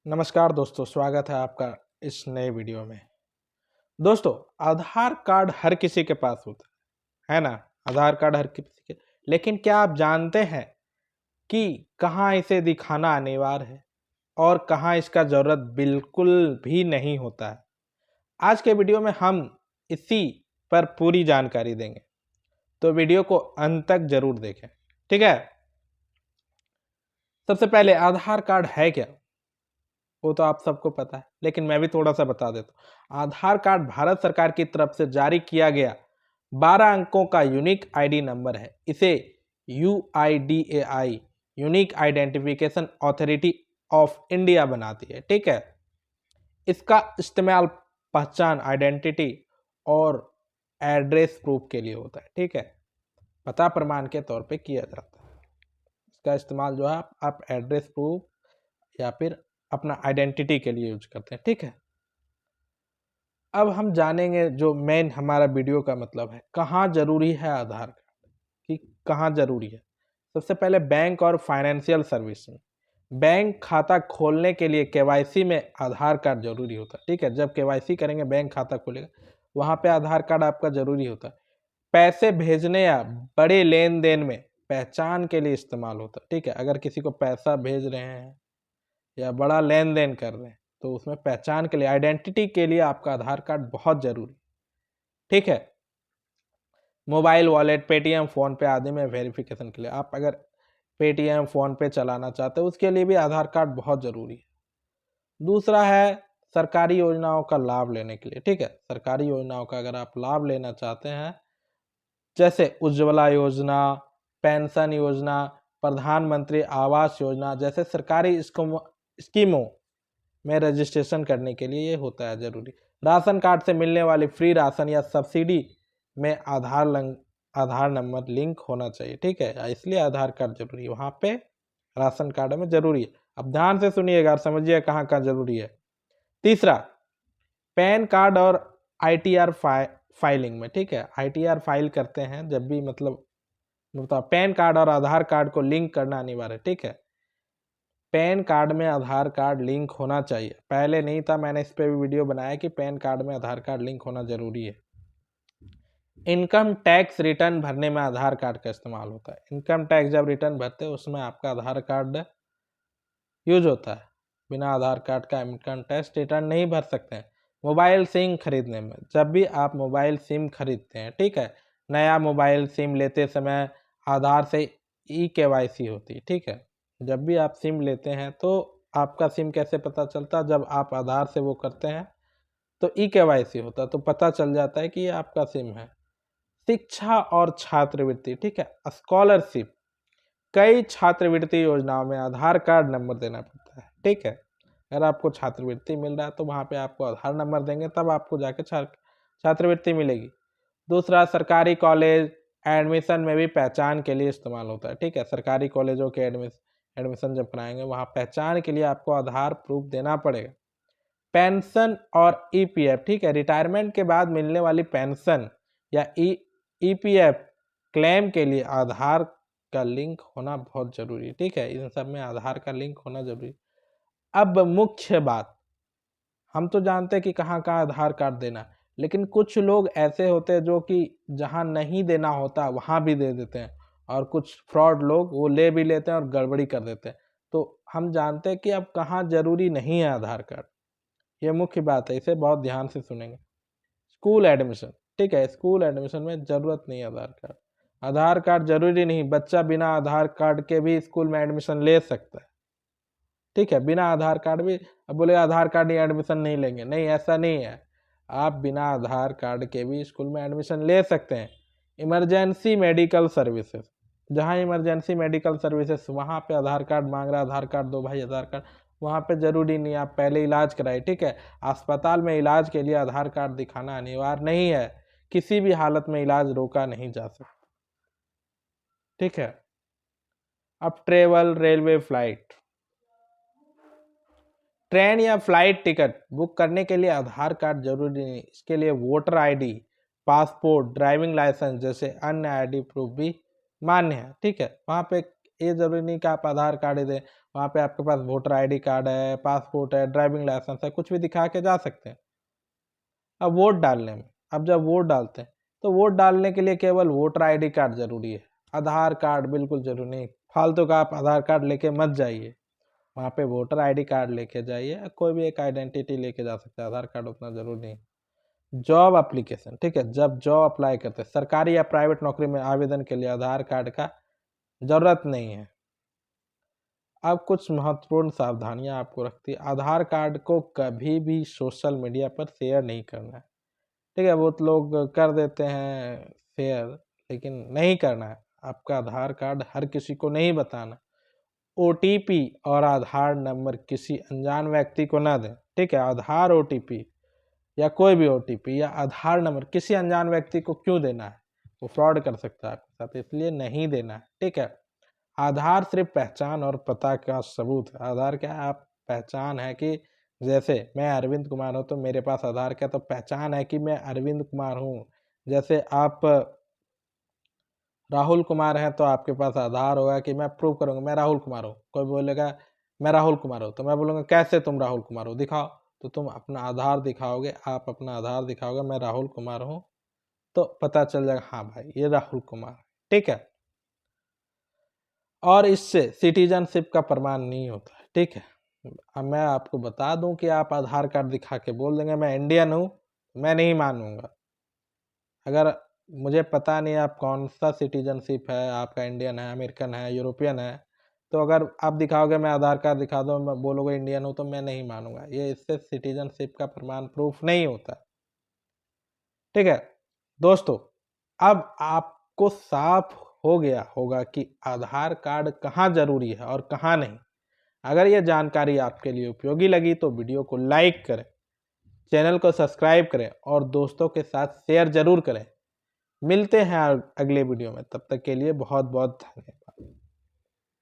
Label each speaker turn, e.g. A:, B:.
A: नमस्कार दोस्तों, स्वागत है आपका इस नए वीडियो में। दोस्तों, आधार कार्ड हर किसी के पास होता है ना? आधार कार्ड हर किसी के, लेकिन क्या आप जानते हैं कि कहाँ इसे दिखाना अनिवार्य है और कहाँ इसका ज़रूरत बिल्कुल भी नहीं होता है। आज के वीडियो में हम इसी पर पूरी जानकारी देंगे, तो वीडियो को अंत तक ज़रूर देखें, ठीक है? सबसे पहले आधार कार्ड है क्या? वो तो आप सबको पता है, लेकिन मैं भी थोड़ा सा बता देता हूँ। आधार कार्ड भारत सरकार की तरफ से जारी किया गया 12 अंकों का यूनिक आईडी नंबर है। इसे UIDAI unique identification authority of India बनाती है, ठीक है? इसका इस्तेमाल पहचान, आइडेंटिटी और एड्रेस प्रूफ के लिए होता है, ठीक है? पता प्रमाण के तौर पे किया जाता है। इसका इस्तेमाल जो है आप एड्रेस प्रूफ या फिर अपना आइडेंटिटी के लिए यूज करते हैं, ठीक है? अब हम जानेंगे जो मेन हमारा वीडियो का मतलब है, कहाँ जरूरी है आधार कार्ड, कि कहाँ जरूरी है। सबसे पहले बैंक और फाइनेंशियल सर्विस में बैंक खाता खोलने के लिए केवाईसी में आधार कार्ड जरूरी होता है, ठीक है? जब केवाईसी करेंगे, बैंक खाता खोलेगा, वहाँ पे आधार कार्ड आपका जरूरी होता है। पैसे भेजने या बड़े लेन देन में पहचान के लिए इस्तेमाल होता है, ठीक है? अगर किसी को पैसा भेज रहे हैं या बड़ा लेन देन कर रहे हैं, तो उसमें पहचान के लिए, आइडेंटिटी के लिए आपका आधार कार्ड बहुत जरूरी, ठीक है? मोबाइल वॉलेट, पेटीएम, फोन पे आदि में वेरिफिकेशन के लिए, आप अगर पेटीएम, फोन पे चलाना चाहते हो, उसके लिए भी आधार कार्ड बहुत जरूरी है। दूसरा है सरकारी योजनाओं का लाभ लेने के लिए, ठीक है? सरकारी योजनाओं का अगर आप लाभ लेना चाहते हैं, जैसे उज्ज्वला योजना, पेंशन योजना, प्रधानमंत्री आवास योजना जैसे सरकारी स्कीमों में रजिस्ट्रेशन करने के लिए ये होता है जरूरी। राशन कार्ड से मिलने वाली फ्री राशन या सब्सिडी में आधार नंबर लिंक होना चाहिए, ठीक है? इसलिए आधार कार्ड जरूरी है, वहाँ पे राशन कार्ड में जरूरी है। अब ध्यान से सुनिएगा और समझिए कहाँ कहाँ जरूरी है। तीसरा, पैन कार्ड और ITR फाइलिंग में, ठीक है? ITR फाइल करते हैं जब भी, मतलब पैन कार्ड और आधार कार्ड को लिंक करना अनिवार्य है, ठीक है? पैन कार्ड में आधार कार्ड लिंक होना चाहिए। पहले नहीं था, मैंने इस पे भी वीडियो बनाया कि पैन कार्ड में आधार कार्ड लिंक होना जरूरी है। इनकम टैक्स रिटर्न भरने में आधार कार्ड का इस्तेमाल होता है। इनकम टैक्स जब रिटर्न भरते हैं, उसमें आपका आधार कार्ड यूज होता है। बिना आधार कार्ड का इनकम टैक्स रिटर्न नहीं भर सकते हैं। मोबाइल सिम खरीदने में, जब भी आप मोबाइल सिम खरीदते हैं, ठीक है, नया मोबाइल सिम लेते समय आधार से KYC होती है, ठीक है? जब भी आप सिम लेते हैं तो आपका सिम कैसे पता चलता है? जब आप आधार से वो करते हैं तो KYC होता है, तो पता चल जाता है कि ये आपका सिम है। शिक्षा और छात्रवृत्ति, ठीक है, स्कॉलरशिप, कई छात्रवृत्ति योजनाओं में आधार कार्ड नंबर देना पड़ता है, ठीक है? अगर आपको छात्रवृत्ति मिल रहा है तो वहाँ पे आपको आधार नंबर देंगे, तब आपको जाके छात्रवृत्ति मिलेगी। दूसरा, सरकारी कॉलेज एडमिशन में भी पहचान के लिए इस्तेमाल होता है, ठीक है? सरकारी कॉलेजों के एडमिशन जब कराएंगे, वहाँ पहचान के लिए आपको आधार प्रूफ देना पड़ेगा। पेंशन और EPF, ठीक है, रिटायरमेंट के बाद मिलने वाली पेंशन या EPF क्लेम के लिए आधार का लिंक होना बहुत जरूरी है, ठीक है? इन सब में आधार का लिंक होना जरूरी। अब मुख्य बात, हम तो जानते हैं कि कहाँ कहाँ आधार कार्ड देना, लेकिन कुछ लोग ऐसे होते हैं जो कि जहाँ नहीं देना होता वहाँ भी दे देते हैं, और कुछ फ्रॉड लोग वो ले भी लेते हैं और गड़बड़ी कर देते हैं। तो हम जानते हैं कि अब कहाँ जरूरी नहीं है आधार कार्ड, ये मुख्य बात है, इसे बहुत ध्यान से सुनेंगे। स्कूल एडमिशन, ठीक है, स्कूल एडमिशन में जरूरत नहीं है आधार कार्ड। आधार कार्ड जरूरी नहीं, बच्चा बिना आधार कार्ड के भी स्कूल में एडमिशन ले सकता है, ठीक है? बिना आधार कार्ड भी, अब बोले आधार कार्ड नहीं, एडमिशन नहीं लेंगे, नहीं, ऐसा नहीं है। आप बिना आधार कार्ड के भी स्कूल में एडमिशन ले सकते हैं। इमरजेंसी मेडिकल सर्विसेज, जहाँ इमरजेंसी मेडिकल सर्विसेज, वहाँ पे आधार कार्ड मांग रहा है, आधार कार्ड दो भाई, आधार कार्ड, वहाँ पे जरूरी नहीं, आप पहले इलाज कराए, ठीक है? अस्पताल में इलाज के लिए आधार कार्ड दिखाना अनिवार्य नहीं है। किसी भी हालत में इलाज रोका नहीं जा सकता, ठीक है? अब ट्रेवल, रेलवे, फ्लाइट, ट्रेन या फ्लाइट टिकट बुक करने के लिए आधार कार्ड जरूरी नहीं, इसके लिए voter ID, passport, driving licence जैसे अन्य ID प्रूफ भी मान्य है, ठीक है? वहाँ पे ये जरूरी नहीं कि आप आधार कार्ड ही दें, वहाँ पे आपके पास वोटर आईडी कार्ड है, पासपोर्ट है, ड्राइविंग लाइसेंस है, कुछ भी दिखा के जा सकते हैं। अब वोट डालने में, अब जब वोट डालते हैं तो वोट डालने के लिए केवल वोटर आईडी कार्ड जरूरी है, आधार कार्ड बिल्कुल जरूरी नहीं। फालतू का आप आधार कार्ड लेके मत जाइए, वहाँ पे वोटर आईडी कार्ड लेके जाइए, कोई भी एक आइडेंटिटी लेके जा सकते हैं, आधार कार्ड उतना जरूरी नहीं। जॉब एप्लीकेशन, ठीक है, जब जॉब अप्लाई करते हैं सरकारी या प्राइवेट नौकरी में आवेदन के लिए आधार कार्ड का जरूरत नहीं है। अब कुछ महत्वपूर्ण सावधानियां आपको रखती है। आधार कार्ड को कभी भी सोशल मीडिया पर शेयर नहीं करना है, ठीक है, बहुत लोग कर देते हैं शेयर, लेकिन नहीं करना है। आपका आधार कार्ड हर किसी को नहीं बताना। ओटीपी और आधार नंबर किसी अनजान व्यक्ति को ना दें, ठीक है। आधार ओटीपी या कोई भी ओटीपी या आधार नंबर किसी अनजान व्यक्ति को क्यों देना है, वो फ्रॉड कर सकता है आपके साथ, इसलिए नहीं देना है, ठीक है। आधार सिर्फ पहचान और पता का सबूत है। आधार क्या है, आप पहचान है कि जैसे मैं अरविंद कुमार हूँ तो मेरे पास आधार क्या, तो पहचान है कि मैं अरविंद कुमार हूँ। जैसे आप राहुल कुमार हैं तो आपके पास आधार होगा कि मैं प्रूव करूंगा मैं राहुल कुमार हूँ। कोई बोलेगा मैं राहुल कुमार हूँ, तो मैं बोलूँगा कैसे तुम राहुल कुमार हो, दिखाओ। तो तुम अपना आधार दिखाओगे, आप अपना आधार दिखाओगे, मैं राहुल कुमार हूँ, तो पता चल जाएगा हाँ भाई ये राहुल कुमार है, ठीक है। और इससे सिटीजनशिप का प्रमाण नहीं होता है, ठीक है। अब मैं आपको बता दूं कि आप आधार कार्ड दिखा के बोल देंगे मैं इंडियन हूँ, मैं नहीं मानूंगा। अगर मुझे पता नहीं आप कौन सा सिटीजनशिप है, आपका इंडियन है, अमेरिकन है, यूरोपियन है, तो अगर आप दिखाओगे मैं आधार कार्ड दिखा दो, मैं बोलोगे इंडियन हूँ, तो मैं नहीं मानूंगा। ये इससे सिटीजनशिप का प्रमाण प्रूफ नहीं होता, ठीक है। दोस्तों, अब आपको साफ हो गया होगा कि आधार कार्ड कहाँ जरूरी है और कहाँ नहीं। अगर यह जानकारी आपके लिए उपयोगी लगी तो वीडियो को लाइक करें, चैनल को सब्सक्राइब करें और दोस्तों के साथ शेयर जरूर करें। मिलते हैं अगले वीडियो में, तब तक के लिए बहुत बहुत धन्यवाद।